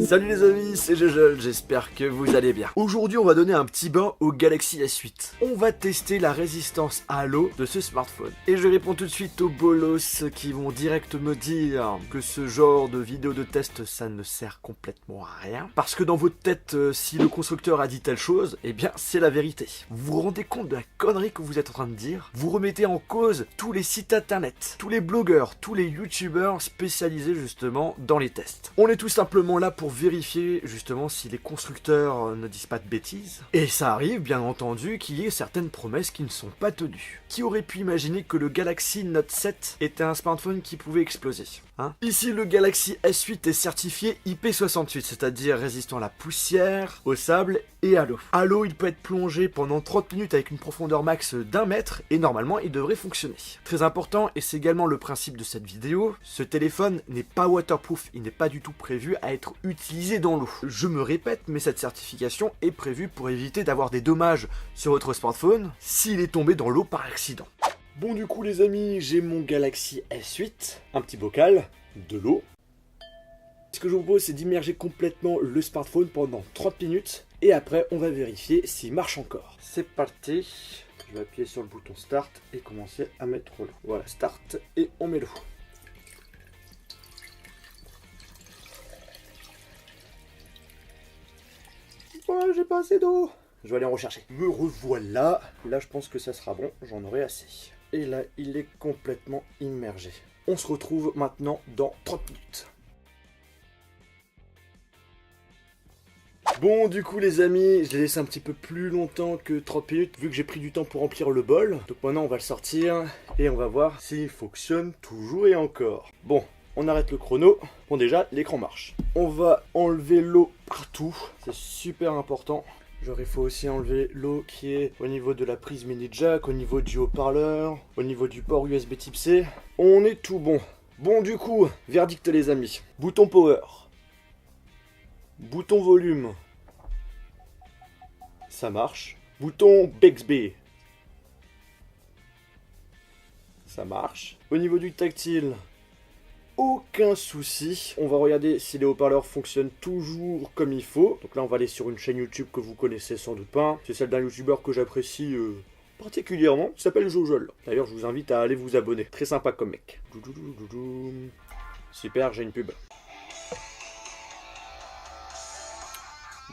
Salut les amis, c'est Jejel, j'espère que vous allez bien. Aujourd'hui on va donner un petit bain au Galaxy S8. On va tester la résistance à l'eau de ce smartphone. Et je réponds tout de suite aux bolos qui vont direct me dire que ce genre de vidéo de test ça ne sert complètement à rien. Parce que dans votre tête, si le constructeur a dit telle chose, eh bien c'est la vérité. Vous vous rendez compte de la connerie que vous êtes en train de dire? Vous remettez en cause tous les sites internet, tous les blogueurs, tous les youtubeurs spécialisés justement dans les tests. On est tout simplement là pour vérifier justement si les constructeurs ne disent pas de bêtises. Et ça arrive bien entendu qu'il y ait certaines promesses qui ne sont pas tenues. Qui aurait pu imaginer que le Galaxy Note 7 était un smartphone qui pouvait exploser, hein? Ici le Galaxy S8 est certifié IP68, c'est-à-dire résistant à la poussière, au sable et à l'eau. À l'eau il peut être plongé pendant 30 minutes avec une profondeur max d'1 mètre et normalement il devrait fonctionner. Très important, et c'est également le principe de cette vidéo, ce téléphone n'est pas waterproof, il n'est pas du tout prévu à être utilisé dans l'eau. Je me répète, mais cette certification est prévue pour éviter d'avoir des dommages sur votre smartphone s'il est tombé dans l'eau par accident. Bon du coup les amis, j'ai mon Galaxy S8, un petit bocal, de l'eau. Ce que je vous propose c'est d'immerger complètement le smartphone pendant 30 minutes et après on va vérifier s'il marche encore. C'est parti, je vais appuyer sur le bouton start et commencer à mettre l'eau. Voilà, start et on met l'eau. Oh, j'ai pas assez d'eau. Je vais aller en rechercher. Me revoilà. Là, je pense que ça sera bon. J'en aurai assez. Et là, il est complètement immergé. On se retrouve maintenant dans 30 minutes. Bon, du coup, les amis, je l'ai laissé un petit peu plus longtemps que 30 minutes, vu que j'ai pris du temps pour remplir le bol. Donc maintenant, on va le sortir et on va voir s'il fonctionne toujours et encore. Bon. On arrête le chrono. Bon déjà, l'écran marche. On va enlever l'eau partout. C'est super important. Genre il faut aussi enlever l'eau qui est au niveau de la prise mini jack, au niveau du haut-parleur, au niveau du port USB type C. On est tout bon. Bon du coup, verdict les amis. Bouton power. Bouton volume. Ça marche. Bouton Bixby. Ça marche. Au niveau du tactile, aucun souci. On va regarder si les haut-parleurs fonctionnent toujours comme il faut. Donc là on va aller sur une chaîne YouTube que vous connaissez sans doute pas. C'est celle d'un youtubeur que j'apprécie particulièrement. Il s'appelle Jojol. D'ailleurs je vous invite à aller vous abonner. Très sympa comme mec. Super, j'ai une pub.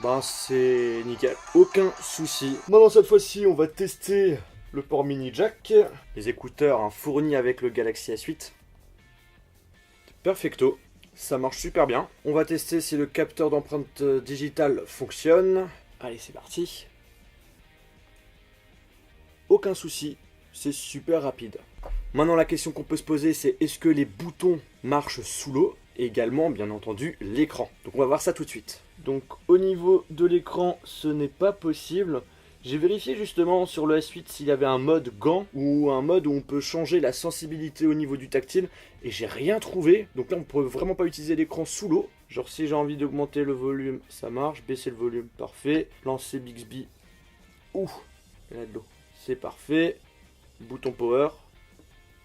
Ben c'est nickel. Aucun souci. Maintenant cette fois-ci on va tester le port mini jack. Les écouteurs fournis avec le Galaxy S8. Perfecto, ça marche super bien. On va tester si le capteur d'empreinte digitale fonctionne. Allez, c'est parti. Aucun souci, c'est super rapide. Maintenant, la question qu'on peut se poser, c'est est-ce que les boutons marchent sous l'eau? Et également, bien entendu, l'écran. Donc on va voir ça tout de suite. Donc au niveau de l'écran, ce n'est pas possible. J'ai vérifié justement sur le S8 s'il y avait un mode gant ou un mode où on peut changer la sensibilité au niveau du tactile et j'ai rien trouvé. Donc là on ne peut vraiment pas utiliser l'écran sous l'eau. Genre si j'ai envie d'augmenter le volume, ça marche. Baisser le volume, parfait. Lancer Bixby. Ouh, il y a de l'eau. C'est parfait. Bouton power.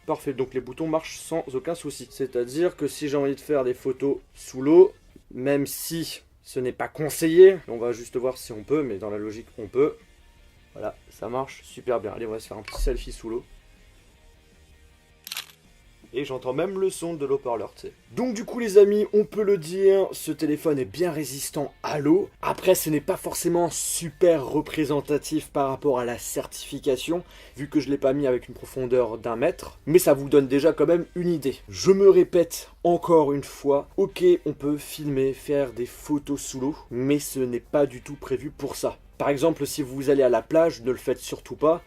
Parfait, donc les boutons marchent sans aucun souci. C'est-à-dire que si j'ai envie de faire des photos sous l'eau, même si ce n'est pas conseillé, on va juste voir si on peut, mais dans la logique on peut. Voilà, ça marche super bien. Allez, on va se faire un petit selfie sous l'eau. Et j'entends même le son de l'haut-parleur, tu sais. Donc du coup les amis, on peut le dire, ce téléphone est bien résistant à l'eau. Après, ce n'est pas forcément super représentatif par rapport à la certification, vu que je ne l'ai pas mis avec une profondeur d'1 mètre. Mais ça vous donne déjà quand même une idée. Je me répète encore une fois, ok, on peut filmer, faire des photos sous l'eau, mais ce n'est pas du tout prévu pour ça. Par exemple, si vous allez à la plage, ne le faites surtout pas,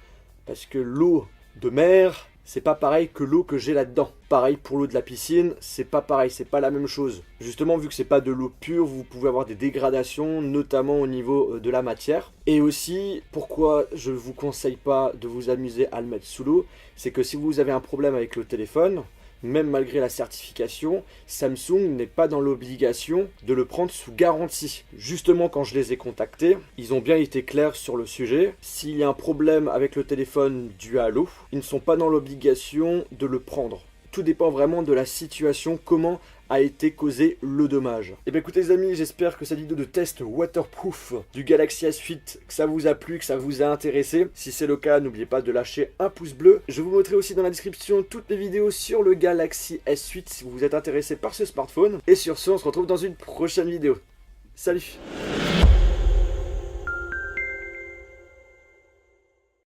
parce que l'eau de mer, c'est pas pareil que l'eau que j'ai là-dedans. Pareil pour l'eau de la piscine, c'est pas pareil, c'est pas la même chose. Justement, vu que c'est pas de l'eau pure, vous pouvez avoir des dégradations, notamment au niveau de la matière. Et aussi, pourquoi je vous conseille pas de vous amuser à le mettre sous l'eau, c'est que si vous avez un problème avec le téléphone, même malgré la certification, Samsung n'est pas dans l'obligation de le prendre sous garantie. Justement, quand je les ai contactés, ils ont bien été clairs sur le sujet. S'il y a un problème avec le téléphone dû à l'eau, ils ne sont pas dans l'obligation de le prendre. Tout dépend vraiment de la situation, comment a été causé le dommage. Et bien écoutez les amis, j'espère que cette vidéo de test waterproof du Galaxy S8, que ça vous a plu, que ça vous a intéressé. Si c'est le cas, n'oubliez pas de lâcher un pouce bleu. Je vous mettrai aussi dans la description toutes les vidéos sur le Galaxy S8 si vous êtes intéressé par ce smartphone. Et sur ce, on se retrouve dans une prochaine vidéo. Salut!